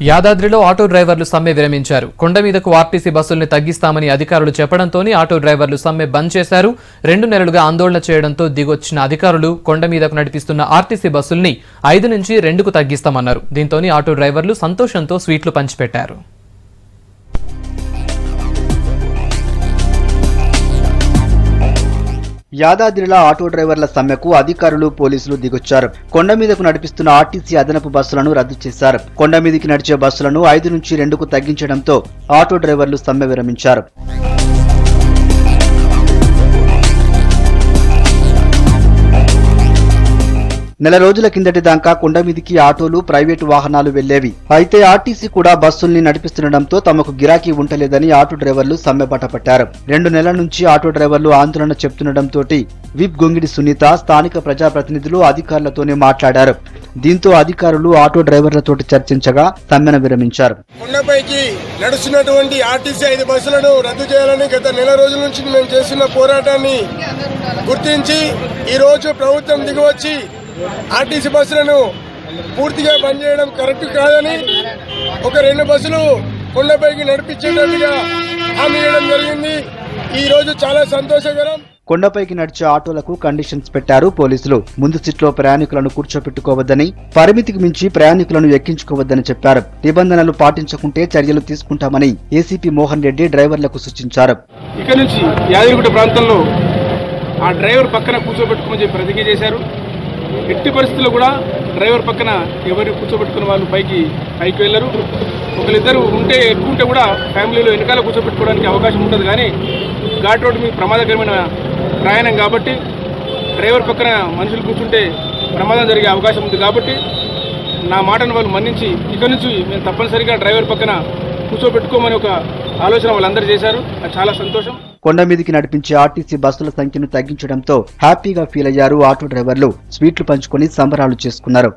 యాదాద్రిలో auto డ్రైవర్లు సమ్మె విరమించారు. కొండ మీదకు ఆర్టీసీ బస్సుల్ని తగ్గిస్తామని అధికారులు చెప్పడంతోనే ఆటో డ్రైవర్లు సమ్మె బంద్ చేశారు. 2 నెలలుగా ఆందోళన చేయడంతో దిగొచ్చిన అధికారులు కొండ మీదకు నడిపిస్తున్న ఆర్టీసీ బస్సుల్ని 5 నుంచి 2కు తగ్గిస్తామన్నారు. దీంతోనే ఆటో డ్రైవర్లు సంతోషంతో స్వీట్లు పంచిపెట్టారు. యాదాద్రిలో ఆటో డ్రైవర్ల సమ్మెకు అధికారులు పోలీసులు దిగొచ్చారు. కొండ మీదకు నడిపిస్తున్న ఆర్టీసీ అదనపు బస్సులను రద్దు చేశారు. కొండ మీదకి నడిచే బస్సులను 5 నుంచి 2కు తగ్గించడంతో ఆటో డ్రైవర్లు సమ్మె విరమించారు. నెల రోజుల కిందటి దాకా కొండ మీదికి ఆటోలు, ప్రైవేటు వాహనాలు వెళ్లేవి. అయితే ఆర్టీసీ కూడా బస్సుల్ని నడిపిస్తుండటంతో తమకు గిరాకీ ఉంటలేదని ఆటో డ్రైవర్లు సమ్మెబాట పట్టారు. 2 నెలల నుంచి ఆటో డ్రైవర్లు ఆందోళన చెప్తుండటంతో విప్ గొంగిడి సునీత స్థానిక ప్రజాప్రతినిధులు అధికారులతోనే మాట్లాడారు. దీంతో అధికారులు ఆటో డ్రైవర్లతోటి చర్చించగా సమ్మెను విరమించారు. కొండపైకి నడుస్తున్నటువంటి ఆర్టీసీ 5 బస్సులను రద్దు చేయాలని గత నెల రోజుల నుంచి మేము చేస్తున్న పోరాటాన్ని గుర్తించి ఈ రోజు ప్రభుత్వం దిగివచ్చి ఆర్టీసీ బస్సులను పూర్తిగా బంద్ చేయడం కరెక్ట్ కాదని ఒక 2 బస్సులు కొండపైకి నడిపించేటట్టుగా హామీ ఇవ్వడం జరిగింది. ఈ రోజు చాలా సంతోషకరం. కొండపైకి నడిచే ఆటోలకు కండిషన్స్ పెట్టారు పోలీసులు. ముందు సీట్లో ప్రయాణికులను కూర్చోపెట్టుకోవద్దని, పరిమితికి మించి ప్రయాణికులను ఎక్కించుకోవద్దని చెప్పారు. నిబంధనలు పాటించకుంటే చర్యలు తీసుకుంటామని ఏసీపీ మోహన్ రెడ్డి డ్రైవర్లకు సూచించారు. ఇక నుంచి యాదగిరిగుట్ట ప్రాంతంలో ఆ డ్రైవర్ పక్కన కూర్చోబెట్టుకోమని ప్రతిజ్ఞ చేశారు. ఎట్టి పరిస్థితుల్లో కూడా డ్రైవర్ పక్కన ఎవరు కూర్చోబెట్టుకున్న వాళ్ళు పైకి వెళ్ళరు. ఒకరిద్దరు ఎక్కువ ఉంటే కూడా ఫ్యామిలీలో వెనకాల కూర్చోబెట్టుకోవడానికి అవకాశం ఉంటుంది. కానీ ఘాట్ రోడ్డు మీద ప్రమాదకరమైన ప్రయాణం కాబట్టి డ్రైవర్ పక్కన మనుషులు కూర్చుంటే ప్రమాదం జరిగే అవకాశం ఉంది. కాబట్టి నా మాటను వాళ్ళు మన్నించి ఇక నుంచి మేము తప్పనిసరిగా డ్రైవర్ పక్కన కూర్చోబెట్టుకోమని ఒక ఆలోచన వాళ్ళందరూ చేశారు. అది చాలా సంతోషం. కొండ మీదికి నడిపించే ఆర్టీసీ బస్సుల సంఖ్యను తగ్గించడంతో హ్యాపీగా ఫీల్ అయ్యారు ఆటో డ్రైవర్లు. స్వీట్లు పంచుకొని సంబరాలు చేసుకున్నారు.